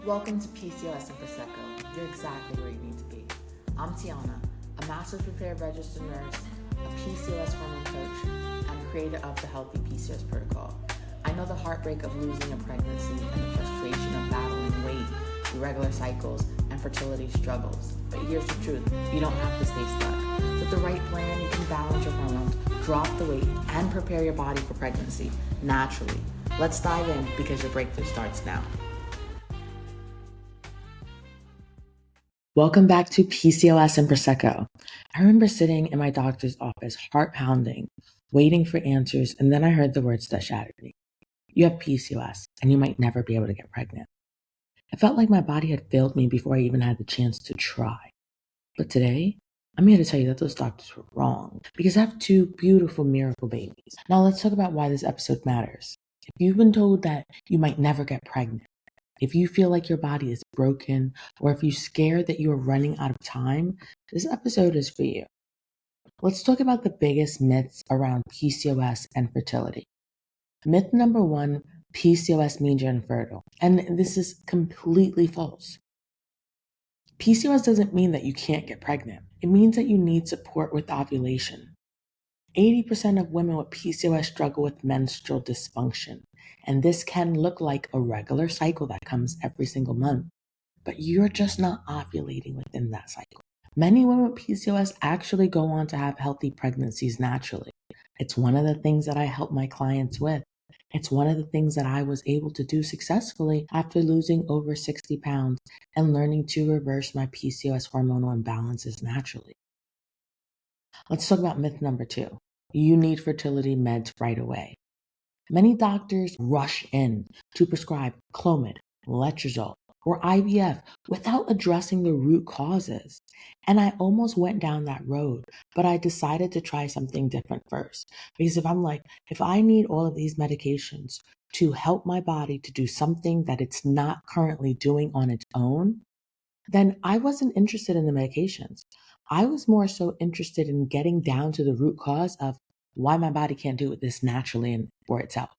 Welcome to PCOS and Prosecco. You're exactly where you need to be. I'm Tiana, a master's prepared registered nurse, a PCOS hormone coach, and creator of the Healthy PCOS Protocol. I know the heartbreak of losing a pregnancy and the frustration of battling weight, irregular cycles, and fertility struggles. But here's the truth, you don't have to stay stuck. With the right plan, you can balance your hormones, drop the weight, and prepare your body for pregnancy naturally. Let's dive in because your breakthrough starts now. Welcome back to PCOS and Prosecco. I remember sitting in my doctor's office, heart pounding, waiting for answers, and then I heard the words that shattered me. You have PCOS, and you might never be able to get pregnant. It felt like my body had failed me before I even had the chance to try. But today, I'm here to tell you that those doctors were wrong, because I have two beautiful miracle babies. Now let's talk about why this episode matters. If you've been told that you might never get pregnant, if you feel like your body is broken, or if you're scared that you are running out of time, this episode is for you. Let's talk about the biggest myths around PCOS and fertility. Myth number one, PCOS means you're infertile. And this is completely false. PCOS doesn't mean that you can't get pregnant. It means that you need support with ovulation. 80% of women with PCOS struggle with menstrual dysfunction, and this can look like a regular cycle that comes every single month, but you're just not ovulating within that cycle. Many women with PCOS actually go on to have healthy pregnancies naturally. It's one of the things that I help my clients with. It's one of the things that I was able to do successfully after losing over 60 pounds and learning to reverse my PCOS hormonal imbalances naturally. Let's talk about myth number two. You need fertility meds right away. Many doctors rush in to prescribe Clomid, letrozole, or IVF without addressing the root causes. And I almost went down that road, but I decided to try something different first. Because if I need all of these medications to help my body to do something that it's not currently doing on its own, then I wasn't interested in the medications. I was more so interested in getting down to the root cause of why my body can't do this naturally and for itself.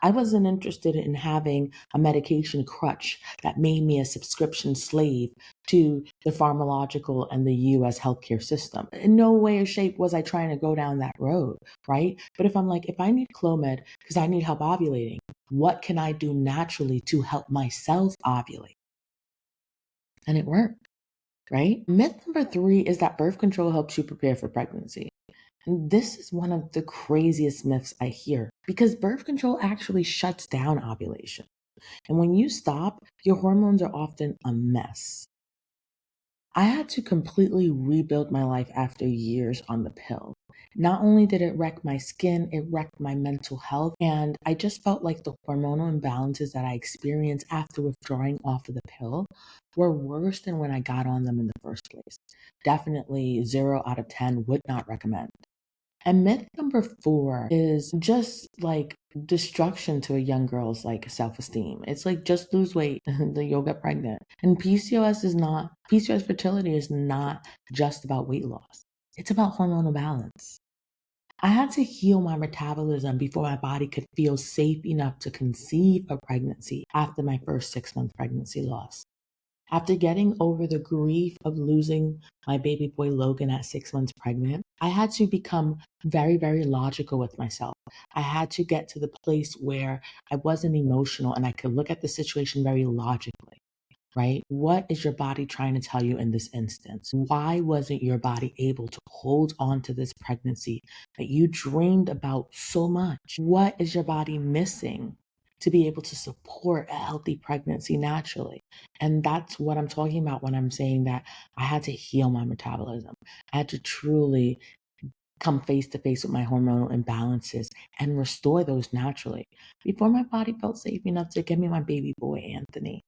I wasn't interested in having a medication crutch that made me a subscription slave to the pharmacological and the US healthcare system. In no way or shape was I trying to go down that road, right? But if I need Clomid because I need help ovulating, what can I do naturally to help myself ovulate? And it worked, right? Myth number three is that birth control helps you prepare for pregnancy. And this is one of the craziest myths I hear because birth control actually shuts down ovulation. And when you stop, your hormones are often a mess. I had to completely rebuild my life after years on the pill. Not only did it wreck my skin, it wrecked my mental health, and I just felt like the hormonal imbalances that I experienced after withdrawing off of the pill were worse than when I got on them in the first place. Definitely 0 out of 10 would not recommend. And myth number four is just like destruction to a young girl's like self-esteem. It's like just lose weight, then you'll get pregnant. And PCOS fertility is not just about weight loss. It's about hormonal balance. I had to heal my metabolism before my body could feel safe enough to conceive a pregnancy after my first 6-month pregnancy loss. After getting over the grief of losing my baby boy Logan at 6 months pregnant, I had to become very, very logical with myself. I had to get to the place where I wasn't emotional and I could look at the situation very logically, right? What is your body trying to tell you in this instance? Why wasn't your body able to hold on to this pregnancy that you dreamed about so much? What is your body missing to be able to support a healthy pregnancy naturally? And that's what I'm talking about when I'm saying that I had to heal my metabolism. I had to truly come face to face with my hormonal imbalances and restore those naturally before my body felt safe enough to give me my baby boy, Anthony,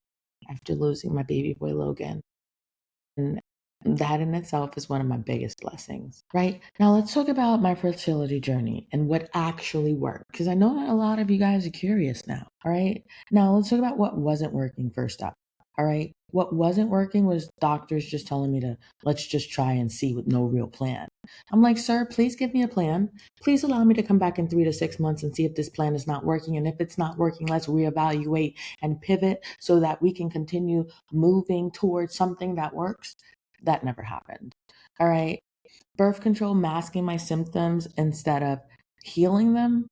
after losing my baby boy, Logan. And that in itself is one of my biggest blessings, right? Now let's talk about my fertility journey and what actually worked, because I know that a lot of you guys are curious now, all right? Now let's talk about what wasn't working first up, all right? What wasn't working was doctors just telling me to let's just try and see with no real plan. I'm like, sir, please give me a plan. Please allow me to come back in 3 to 6 months and see if this plan is not working. And if it's not working, let's reevaluate and pivot so that we can continue moving towards something that works. That never happened. All right. Birth control masking my symptoms instead of healing them.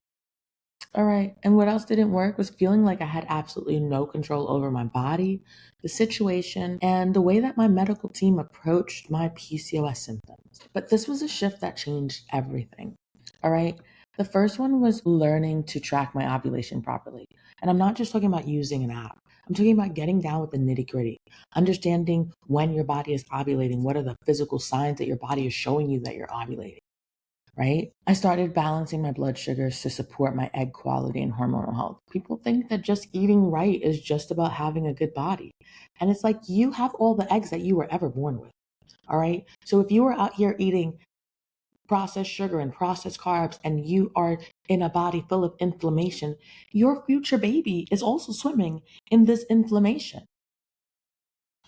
All right. And what else didn't work was feeling like I had absolutely no control over my body, the situation, and the way that my medical team approached my PCOS symptoms. But this was a shift that changed everything. All right. The first one was learning to track my ovulation properly. And I'm not just talking about using an app. I'm talking about getting down with the nitty gritty, understanding when your body is ovulating, what are the physical signs that your body is showing you that you're ovulating, right? I started balancing my blood sugars to support my egg quality and hormonal health. People think that just eating right is just about having a good body. And it's like you have all the eggs that you were ever born with. All right. So if you were out here eating processed sugar and processed carbs and you are in a body full of inflammation, your future baby is also swimming in this inflammation,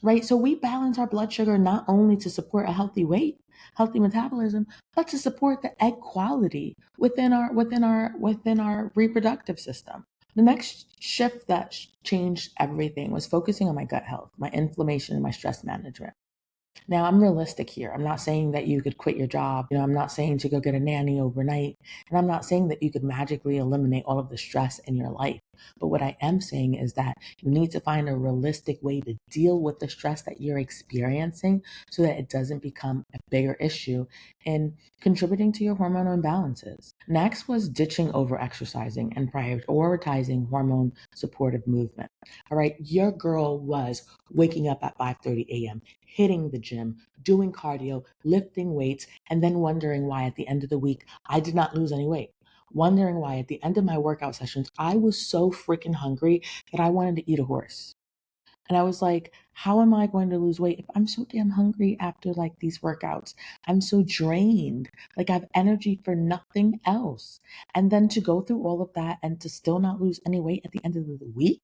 right? So we balance our blood sugar not only to support a healthy weight, healthy metabolism, but to support the egg quality within our reproductive system. The next shift that changed everything was focusing on my gut health, my inflammation, and my stress management. Now, I'm realistic here. I'm not saying that you could quit your job. I'm not saying to go get a nanny overnight. And I'm not saying that you could magically eliminate all of the stress in your life. But what I am saying is that you need to find a realistic way to deal with the stress that you're experiencing so that it doesn't become a bigger issue in contributing to your hormonal imbalances. Next was ditching over exercising and prioritizing hormone supportive movement. All right, your girl was waking up at 5:30 a.m., hitting the gym, doing cardio, lifting weights, and then wondering why at the end of the week I did not lose any weight. Wondering why at the end of my workout sessions I was so freaking hungry that I wanted to eat a horse. And I was like, how am I going to lose weight if I'm so damn hungry after like these workouts? I'm so drained. Like I have energy for nothing else. And then to go through all of that and to still not lose any weight at the end of the week?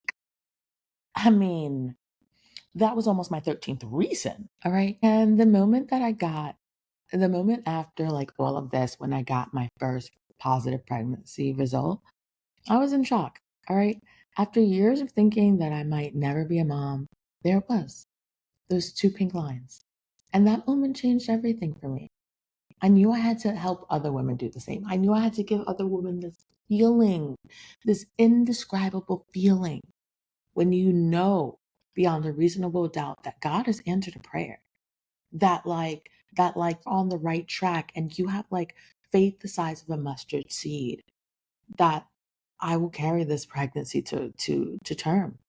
I mean, that was almost my 13th reason. All right. And the moment after like all of this, when I got my first positive pregnancy result, I was in shock. All right. After years of thinking that I might never be a mom, there it was, those two pink lines. And that moment changed everything for me. I knew I had to help other women do the same. I knew I had to give other women this feeling, this indescribable feeling when you know beyond a reasonable doubt that God has answered a prayer, that like on the right track and you have like faith the size of a mustard seed that I will carry this pregnancy to term.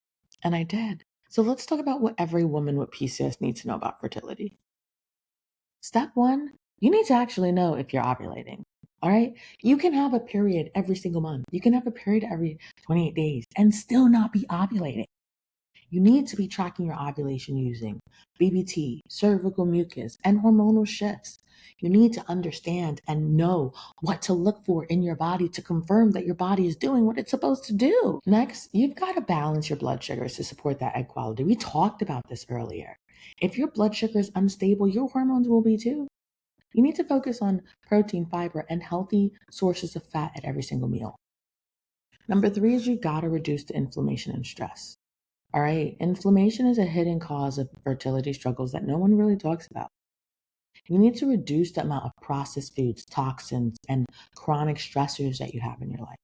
And I did. So let's talk about what every woman with PCOS needs to know about fertility. Step one, you need to actually know if you're ovulating. All right. You can have a period every single month. You can have a period every 28 days and still not be ovulating. You need to be tracking your ovulation using BBT, cervical mucus, and hormonal shifts. You need to understand and know what to look for in your body to confirm that your body is doing what it's supposed to do. Next, you've got to balance your blood sugars to support that egg quality. We talked about this earlier. If your blood sugar is unstable, your hormones will be too. You need to focus on protein, fiber, and healthy sources of fat at every single meal. Number three is you got to reduce the inflammation and stress. All right, inflammation is a hidden cause of fertility struggles that no one really talks about. You need to reduce the amount of processed foods, toxins, and chronic stressors that you have in your life.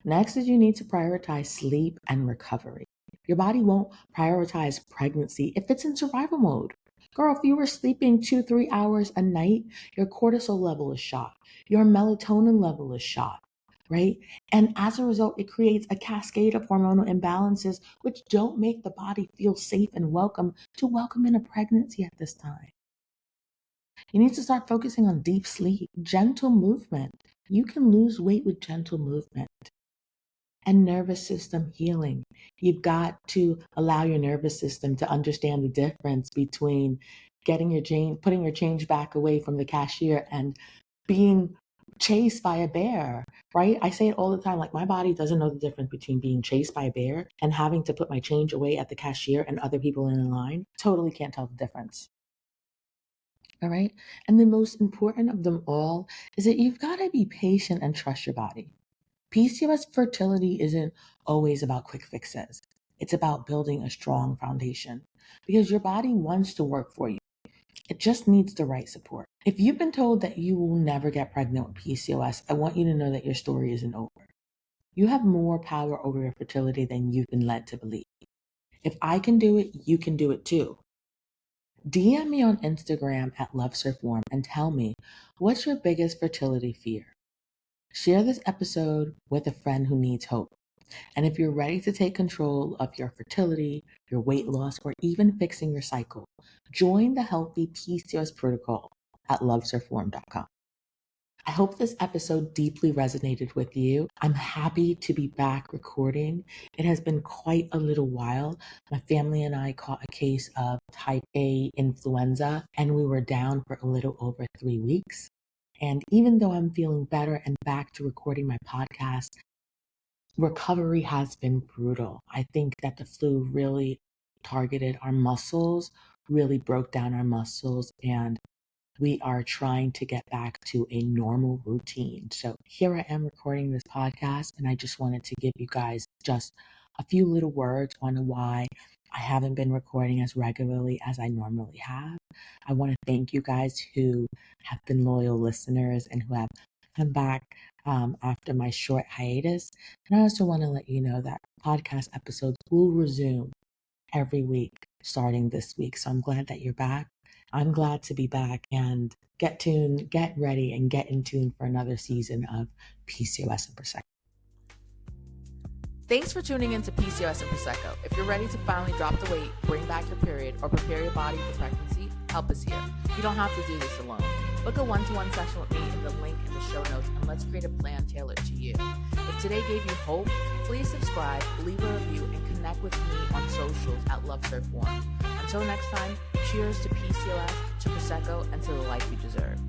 Next is you need to prioritize sleep and recovery. Your body won't prioritize pregnancy if it's in survival mode. Girl, if you were sleeping 2, 3 hours a night, your cortisol level is shot. Your melatonin level is shot, right? And as a result, it creates a cascade of hormonal imbalances, which don't make the body feel safe and welcome to welcome in a pregnancy at this time. You need to start focusing on deep sleep, gentle movement. You can lose weight with gentle movement and nervous system healing. You've got to allow your nervous system to understand the difference between putting your change back away from the cashier and being chased by a bear, right? I say it all the time, like my body doesn't know the difference between being chased by a bear and having to put my change away at the cashier and other people in the line. Totally can't tell the difference. All right. And the most important of them all is that you've got to be patient and trust your body. PCOS fertility isn't always about quick fixes. It's about building a strong foundation because your body wants to work for you. It just needs the right support. If you've been told that you will never get pregnant with PCOS, I want you to know that your story isn't over. You have more power over your fertility than you've been led to believe. If I can do it, you can do it too. DM me on Instagram at LoveSurfWarm and tell me, what's your biggest fertility fear? Share this episode with a friend who needs hope. And if you're ready to take control of your fertility, your weight loss, or even fixing your cycle, join the Healthy PCOS Protocol at lovesurfwarm.com. I hope this episode deeply resonated with you. I'm happy to be back recording. It has been quite a little while. My family and I caught a case of type A influenza, and we were down for a little over 3 weeks. And even though I'm feeling better and back to recording my podcast, recovery has been brutal. I think that the flu really targeted our muscles, really broke down our muscles, and we are trying to get back to a normal routine. So here I am recording this podcast, and I just wanted to give you guys just a few little words on why I haven't been recording as regularly as I normally have. I want to thank you guys who have been loyal listeners and who have come back after my short hiatus. And I also want to let you know that podcast episodes will resume every week starting this week. So I'm glad that you're back. I'm glad to be back, and get tuned, get ready, and get in tune for another season of PCOS and Prosecco. Thanks for tuning in to PCOS and Prosecco. If you're ready to finally drop the weight, bring back your period, or prepare your body for pregnancy, help us here. You don't have to do this alone. Book a one-to-one session with me in the link in the show notes, and let's create a plan tailored to you. If today gave you hope, please subscribe, leave a review, and connect with me on socials at LoveSurfWarm. Until next time, cheers to PCOS, to Prosecco, and to the life you deserve.